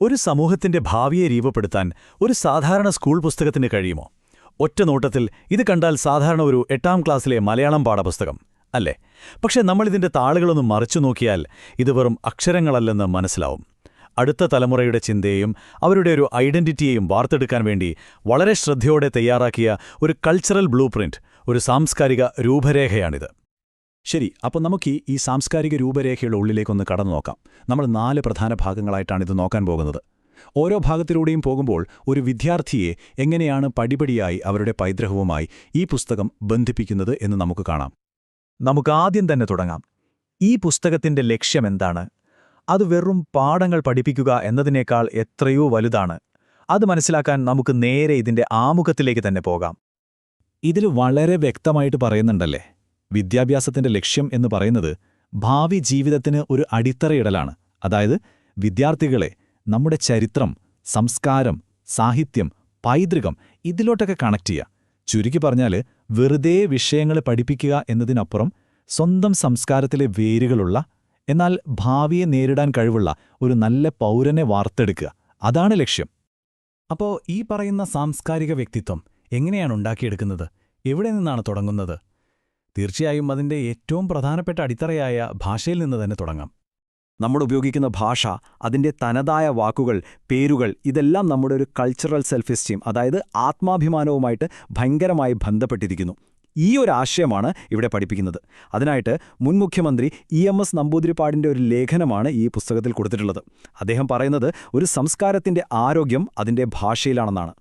ഒരു സമൂഹത്തിന്റെ ഭാവിയെ രൂപപ്പെടുത്താൻ ഒരു സാധാരണ സ്കൂൾ പുസ്തകത്തിന് കഴിയുമോ? ഒറ്റ നോട്ടത്തിൽ ഇത് കണ്ടാൽ സാധാരണ ഒരു 8ാം ക്ലാസ്സിലെ മലയാളം പാഠപുസ്തകം അല്ലേ? പക്ഷേ നമ്മളിതിന്റെ താളുകളൊന്നും മറിച്ചു നോക്കിയാൽ ഇത് വെറും അക്ഷരങ്ങളല്ലെന്ന് മനസ്സിലാവും. അടുത്ത തലമുറയുടെ ചിന്തയെയും അവരുടെ ഒരു ഐഡന്റിറ്റിയെയും വാർത്തെടുക്കാൻ വേണ്ടി വളരെ ശ്രദ്ധയോടെ തയ്യാറാക്കിയ ഒരു കൾച്ചറൽ ബ്ലൂ പ്രിന്റ്, ഒരു സാംസ്കാരിക രൂപരേഖയാണിത്. ശരി, അപ്പോൾ നമുക്ക് ഈ സാംസ്കാരിക രൂപരേഖയുടെ ഉള്ളിലേക്കൊന്ന് കടന്നു നോക്കാം. നമ്മൾ 4 പ്രധാന ഭാഗങ്ങളായിട്ടാണ് ഇത് നോക്കാൻ പോകുന്നത്. ഓരോ ഭാഗത്തിലൂടെയും പോകുമ്പോൾ ഒരു വിദ്യാർത്ഥിയെ എങ്ങനെയാണ് പടിപടിയായി അവരുടെ പൈതൃകവുമായി ഈ പുസ്തകം ബന്ധിപ്പിക്കുന്നത് എന്ന് നമുക്ക് കാണാം. നമുക്ക് ആദ്യം തന്നെ തുടങ്ങാം. ഈ പുസ്തകത്തിന്റെ ലക്ഷ്യമെന്താണ്? അത് വെറും പാഠങ്ങൾ പഠിപ്പിക്കുക എന്നതിനേക്കാൾ എത്രയോ വലുതാണ്. അത് മനസ്സിലാക്കാൻ നമുക്ക് നേരെ ഇതിന്റെ ആമുഖത്തിലേക്ക് തന്നെ പോകാം. ഇതിൽ വളരെ വ്യക്തമായിട്ട് പറയുന്നുണ്ടല്ലേ, വിദ്യാഭ്യാസത്തിന്റെ ലക്ഷ്യം എന്ന് പറയുന്നത് ഭാവി ജീവിതത്തിന് ഒരു അടിത്തറയിടലാണ്. അതായത് വിദ്യാർത്ഥികളെ നമ്മുടെ ചരിത്രം, സംസ്കാരം, സാഹിത്യം, പൈതൃകം ഇതിലോട്ടൊക്കെ കണക്ട് ചെയ്യുക. ചുരുക്കി പറഞ്ഞാൽ വെറുതെ വിഷയങ്ങൾ പഠിപ്പിക്കുക എന്നതിനപ്പുറം സ്വന്തം സംസ്കാരത്തിലെ വേരുകളുള്ള, എന്നാൽ ഭാവിയെ നേരിടാൻ കഴിവുള്ള ഒരു നല്ല പൗരനെ വാർത്തെടുക്കുക. അതാണ് ലക്ഷ്യം. അപ്പോൾ ഈ പറയുന്ന സാംസ്കാരിക വ്യക്തിത്വം എങ്ങനെയാണ് ഉണ്ടാക്കിയെടുക്കുന്നത്? എവിടെ നിന്നാണ് തുടങ്ങുന്നത്? തീർച്ചയായും അതിന്റെ ഏറ്റവും പ്രധാനപ്പെട്ട അടിത്തറയായ ഭാഷയിൽ നിന്ന് തന്നെ തുടങ്ങാം. നമ്മൾ ഉപയോഗിക്കുന്ന ഭാഷ, അതിൻ്റെ തനതായ വാക്കുകൾ, പേരുകൾ, ഇതെല്ലാം നമ്മുടെ ഒരു കൾച്ചറൽ സെൽഫ് എസ്റ്റീം, അതായത് ആത്മാഭിമാനവുമായിട്ട് ഭയങ്കരമായി ബന്ധപ്പെട്ടിരിക്കുന്നു. ഈ ഒരു ആശയമാണ് ഇവിടെ പഠിപ്പിക്കുന്നത്. അതിനായിട്ട് മുൻ മുഖ്യമന്ത്രി EMS നമ്പൂതിരിപ്പാടിൻ്റെ ഒരു ലേഖനമാണ് ഈ പുസ്തകത്തിൽ കൊടുത്തിട്ടുള്ളത്. അദ്ദേഹം പറയുന്നത് ഒരു സംസ്കാരത്തിൻ്റെ ആരോഗ്യം അതിൻ്റെ ഭാഷയിലാണെന്നാണ്.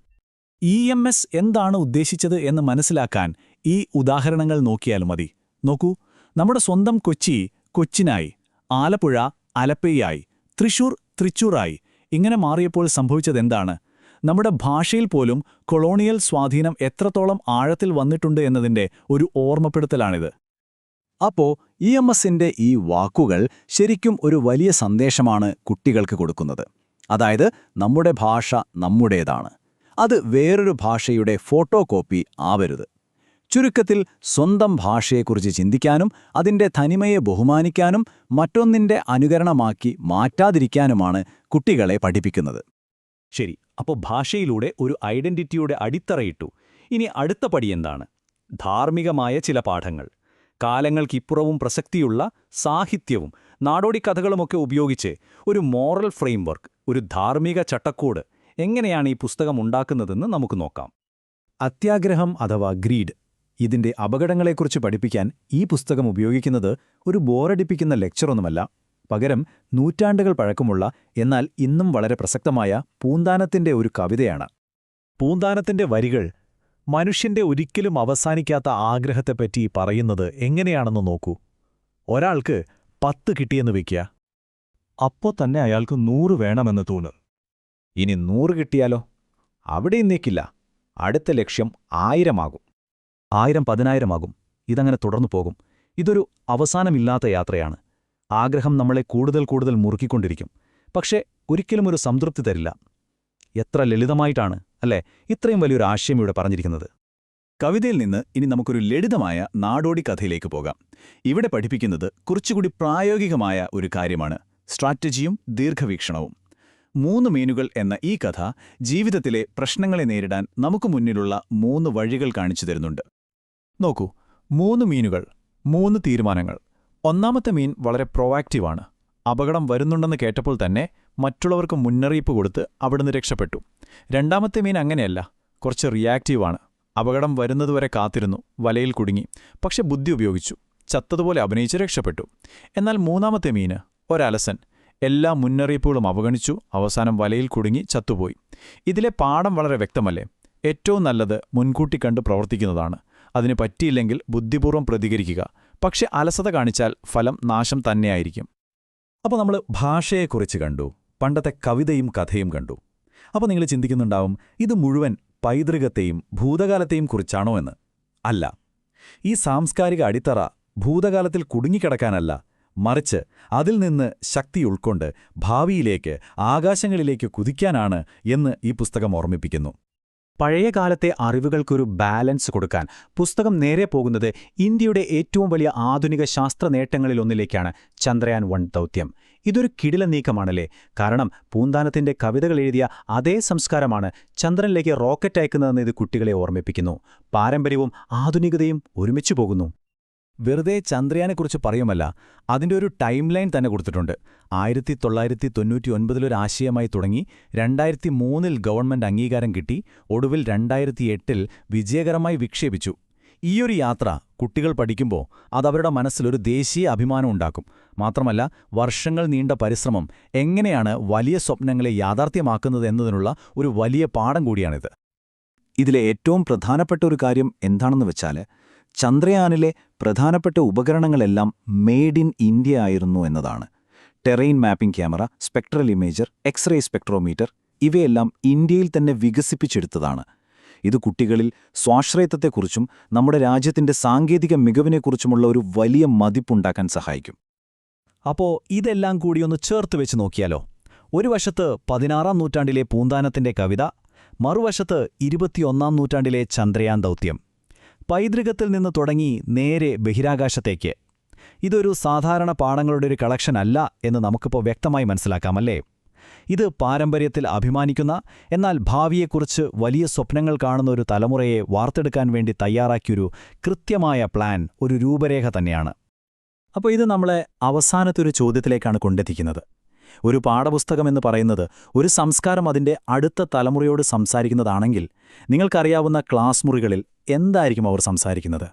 EMS എന്താണ് ഉദ്ദേശിച്ചത് എന്ന് മനസ്സിലാക്കാൻ ഈ ഉദാഹരണങ്ങൾ നോക്കിയാൽ മതി. നോക്കൂ, നമ്മുടെ സ്വന്തം കൊച്ചി കൊച്ചിനായി, ആലപ്പുഴ അലപ്പയായി, തൃശൂർ തൃച്ചൂറായി ഇങ്ങനെ മാറിയപ്പോൾ സംഭവിച്ചതെന്താണ്? നമ്മുടെ ഭാഷയിൽ പോലും കൊളോണിയൽ സ്വാധീനം എത്രത്തോളം ആഴത്തിൽ വന്നിട്ടുണ്ട് എന്നതിൻ്റെ ഒരു ഓർമ്മപ്പെടുത്തലാണിത്. അപ്പോൾ EMSന്റെ ഈ വാക്കുകൾ ശരിക്കും ഒരു വലിയ സന്ദേശമാണ് കുട്ടികൾക്ക് കൊടുക്കുന്നത്. അതായത് നമ്മുടെ ഭാഷ നമ്മുടേതാണ്, അത് വേറൊരു ഭാഷയുടെ ഫോട്ടോ കോപ്പി ആവരുത്. ചുരുക്കത്തിൽ സ്വന്തം ഭാഷയെക്കുറിച്ച് ചിന്തിക്കാനും അതിൻ്റെ തനിമയെ ബഹുമാനിക്കാനും മറ്റൊന്നിൻ്റെ അനുകരണമാക്കി മാറ്റാതിരിക്കാനുമാണ് കുട്ടികളെ പഠിപ്പിക്കുന്നത്. ശരി, അപ്പോൾ ഭാഷയിലൂടെ ഒരു ഐഡന്റിറ്റിയുടെ അടിത്തറയിട്ടു. ഇനി അടുത്ത പടി എന്താണ്? ധാർമ്മികമായ ചില പാഠങ്ങൾ, കാലങ്ങൾക്കിപ്പുറവും പ്രസക്തിയുള്ള സാഹിത്യവും നാടോടിക്കഥകളുമൊക്കെ ഉപയോഗിച്ച് ഒരു മോറൽ ഫ്രെയിംവർക്ക്, ഒരു ധാർമ്മിക ചട്ടക്കൂട് എങ്ങനെയാണ് ഈ പുസ്തകം ഉണ്ടാക്കുന്നതെന്ന് നമുക്ക് നോക്കാം. അത്യാഗ്രഹം അഥവാ ഗ്രീഡ്, ഇതിന്റെ അപകടങ്ങളെക്കുറിച്ച് പഠിപ്പിക്കാൻ ഈ പുസ്തകം ഉപയോഗിക്കുന്നത് ഒരു ബോറടിപ്പിക്കുന്ന ലെക്ചറൊന്നുമല്ല. പകരം നൂറ്റാണ്ടുകൾ പഴക്കമുള്ള എന്നാൽ ഇന്നും വളരെ പ്രസക്തമായ പൂന്താനത്തിന്റെ ഒരു കവിതയാണ്. പൂന്താനത്തിന്റെ വരികൾ മനുഷ്യന്റെ ഒരിക്കലും അവസാനിക്കാത്ത ആഗ്രഹത്തെപ്പറ്റി പറയുന്നത് എങ്ങനെയാണെന്ന് നോക്കൂ. ഒരാൾക്ക് 10 കിട്ടിയെന്ന് വയ്ക്കുക. അപ്പോൾ തന്നെ അയാൾക്ക് 100 വേണമെന്ന് തോന്നും. ഇനി 100 കിട്ടിയാലോ? അവിടെയും നീക്കില്ല. അടുത്ത ലക്ഷ്യം 1000 ആകും. 1000 10,000 ആകും. ഇതങ്ങനെ തുടർന്നു പോകും. ഇതൊരു അവസാനമില്ലാത്ത യാത്രയാണ്. ആഗ്രഹം നമ്മളെ കൂടുതൽ കൂടുതൽ മുറുക്കിക്കൊണ്ടിരിക്കും. പക്ഷേ ഒരിക്കലും ഒരു സംതൃപ്തി തരില്ല. എത്ര ലളിതമായിട്ടാണ് അല്ലേ ഇത്രയും വലിയൊരു ആശയം ഇവിടെ പറഞ്ഞിരിക്കുന്നത്. കവിതയിൽ നിന്ന് ഇനി നമുക്കൊരു ലളിതമായ നാടോടി കഥയിലേക്ക് പോകാം. ഇവിടെ പഠിപ്പിക്കുന്നത് കുറച്ചുകൂടി പ്രായോഗികമായ ഒരു കാര്യമാണ്: സ്ട്രാറ്റജിയും ദീർഘവീക്ഷണവും. 3 മീനുകൾ എന്ന ഈ കഥ ജീവിതത്തിലെ പ്രശ്നങ്ങളെ നേരിടാൻ നമുക്ക് മുന്നിലുള്ള 3 വഴികൾ കാണിച്ചു തരുന്നുണ്ട്. നോക്കൂ, 3 മീനുകൾ, 3 തീരുമാനങ്ങൾ. ഒന്നാമത്തെ മീൻ വളരെ പ്രൊവാക്റ്റീവാണ്. അപകടം വരുന്നുണ്ടെന്ന് കേട്ടപ്പോൾ തന്നെ മറ്റുള്ളവർക്ക് മുന്നറിയിപ്പ് കൊടുത്ത് അവിടുന്ന് രക്ഷപ്പെട്ടു. രണ്ടാമത്തെ മീൻ അങ്ങനെയല്ല, കുറച്ച് റിയാക്റ്റീവാണ്. അപകടം വരുന്നതുവരെ കാത്തിരുന്നു, വലയിൽ കുടുങ്ങി, പക്ഷെ ബുദ്ധി ഉപയോഗിച്ചു, ചത്തതുപോലെ അഭിനയിച്ച് രക്ഷപ്പെട്ടു. എന്നാൽ മൂന്നാമത്തെ മീന് ഒരലസൻ, എല്ലാ മുന്നറിയിപ്പുകളും അവഗണിച്ചു, അവസാനം വലയിൽ കുടുങ്ങി ചത്തുപോയി. ഇതിലെ പാഠം വളരെ വ്യക്തമല്ലേ? ഏറ്റവും നല്ലത് മുൻകൂട്ടി കണ്ട് പ്രവർത്തിക്കുന്നതാണ്. അതിന് പറ്റിയില്ലെങ്കിൽ ബുദ്ധിപൂർവ്വം പ്രതികരിക്കുക. പക്ഷെ അലസത കാണിച്ചാൽ ഫലം നാശം തന്നെയായിരിക്കും. അപ്പോൾ നമ്മൾ ഭാഷയെക്കുറിച്ച് കണ്ടു, പണ്ടത്തെ കവിതയും കഥയും കണ്ടു. അപ്പോൾ നിങ്ങൾ ചിന്തിക്കുന്നുണ്ടാവും, ഇത് മുഴുവൻ പൈതൃകത്തെയും ഭൂതകാലത്തെയും കുറിച്ചാണോ എന്ന്. അല്ല, ഈ സാംസ്കാരിക അടിത്തറ ഭൂതകാലത്തിൽ കുടുങ്ങിക്കിടക്കാനല്ല, മറിച്ച് അതിൽ നിന്ന് ശക്തി ഉൾക്കൊണ്ട് ഭാവിയിലേക്ക്, ആകാശങ്ങളിലേക്ക് കുതിക്കാനാണ് എന്ന് ഈ പുസ്തകം ഓർമ്മിപ്പിക്കുന്നു. പഴയകാലത്തെ അറിവുകൾക്കൊരു ബാലൻസ് കൊടുക്കാൻ പുസ്തകം നേരെ പോകുന്നത് ഇന്ത്യയുടെ ഏറ്റവും വലിയ ആധുനിക ശാസ്ത്ര നേട്ടങ്ങളിലൊന്നിലേക്കാണ്: ചന്ദ്രയാൻ 1 ദൗത്യം. ഇതൊരു കിടിലൻ നീക്കമാണല്ലേ? കാരണം പൂന്താനത്തിന്റെ കവിതകൾ എഴുതിയ അതേ സംസ്കാരമാണ് ചന്ദ്രനിലേക്ക് റോക്കറ്റ് അയക്കുന്നതെന്ന് ഇത് കുട്ടികളെ ഓർമ്മിപ്പിക്കുന്നു. പാരമ്പര്യവും ആധുനികതയും ഒരുമിച്ചു പോകുന്നു. വെറുതെ ചന്ദ്രയാനെക്കുറിച്ച് പറയുമല്ല, അതിൻ്റെ ഒരു ടൈം ലൈൻ തന്നെ കൊടുത്തിട്ടുണ്ട്. 1999 ആശയമായി തുടങ്ങി 2003 ഗവൺമെന്റ് അംഗീകാരം കിട്ടി, ഒടുവിൽ 2008 വിജയകരമായി വിക്ഷേപിച്ചു. ഈയൊരു യാത്ര കുട്ടികൾ പഠിക്കുമ്പോൾ അതവരുടെ മനസ്സിലൊരു ദേശീയ അഭിമാനം ഉണ്ടാക്കും. മാത്രമല്ല, വർഷങ്ങൾ നീണ്ട പരിശ്രമം എങ്ങനെയാണ് വലിയ സ്വപ്നങ്ങളെ യാഥാർത്ഥ്യമാക്കുന്നത് എന്നതിനുള്ള ഒരു വലിയ പാഠം കൂടിയാണിത്. ഇതിലെ ഏറ്റവും പ്രധാനപ്പെട്ട ഒരു കാര്യം എന്താണെന്ന് വെച്ചാൽ, ചന്ദ്രയാനിലെ പ്രധാനപ്പെട്ട ഉപകരണങ്ങളെല്ലാം മെയ്ഡ് ഇൻ ഇന്ത്യ ആയിരുന്നു എന്നതാണ്. Terrain mapping camera, spectral imager, X-ray spectrometer ഇവയെല്ലാം ഇന്ത്യയിൽ തന്നെ വികസിപ്പിച്ചെടുത്തതാണ്. ഇത് കുട്ടികളിൽ സ്വാശ്രയത്വത്തെക്കുറിച്ചും നമ്മുടെ രാജ്യത്തിന്റെ സാങ്കേതിക മികവിനെക്കുറിച്ചുമുള്ള ഒരു വലിയ മതിപ്പുണ്ടാക്കാൻ സഹായിക്കും. അപ്പോൾ ഇതെല്ലാം കൂടിയൊന്ന് ചേർത്ത് വെച്ച് നോക്കിയാലോ? ഒരു വശത്ത് 16-ാം നൂറ്റാണ്ടിലെ പൂന്താനത്തിന്റെ കവിത, മറുവശത്ത് 21-ാം നൂറ്റാണ്ടിലെ ചന്ദ്രയാൻ ദൗത്യം. പൈതൃകത്തിൽ നിന്ന് തുടങ്ങി നേരെ ബഹിരാകാശത്തേക്ക്. ഇതൊരു സാധാരണ പാഠങ്ങളുടെ ഒരു കളക്ഷൻ അല്ല എന്ന് നമുക്കിപ്പോൾ വ്യക്തമായി മനസ്സിലാക്കാമല്ലേ? ഇത് പാരമ്പര്യത്തിൽ അഭിമാനിക്കുന്ന, എന്നാൽ ഭാവിയെക്കുറിച്ച് വലിയ സ്വപ്നങ്ങൾ കാണുന്ന ഒരു തലമുറയെ വാർത്തെടുക്കാൻ വേണ്ടി തയ്യാറാക്കിയൊരു കൃത്യമായ പ്ലാൻ, ഒരു രൂപരേഖ തന്നെയാണ്. അപ്പോൾ ഇത് നമ്മളെ അവസാനത്തെ ഒരു ചോദ്യത്തിലേക്കാണ് കൊണ്ടെത്തിക്കുന്നത്. ഒരു പാഠപുസ്തകമെന്ന് പറയുന്നത് ഒരു സംസ്കാരം അതിൻ്റെ അടുത്ത തലമുറയോട് സംസാരിക്കുന്നതാണെങ്കിൽ, നിങ്ങൾക്കറിയാവുന്ന ക്ലാസ് മുറികളിൽ എന്തായിരിക്കും അവർ സംസാരിക്കുന്നത്?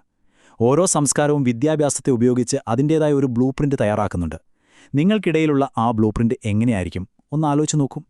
ഓരോ സംസ്കാരവും വിദ്യാഭ്യാസത്തെ ഉപയോഗിച്ച് അതിൻ്റേതായ ഒരു ബ്ലൂ പ്രിന്റ് തയ്യാറാക്കുന്നുണ്ട്. നിങ്ങൾക്കിടയിലുള്ള ആ ബ്ലൂ പ്രിന്റ് എങ്ങനെയായിരിക്കും? ഒന്ന് ആലോചിച്ച് നോക്കും.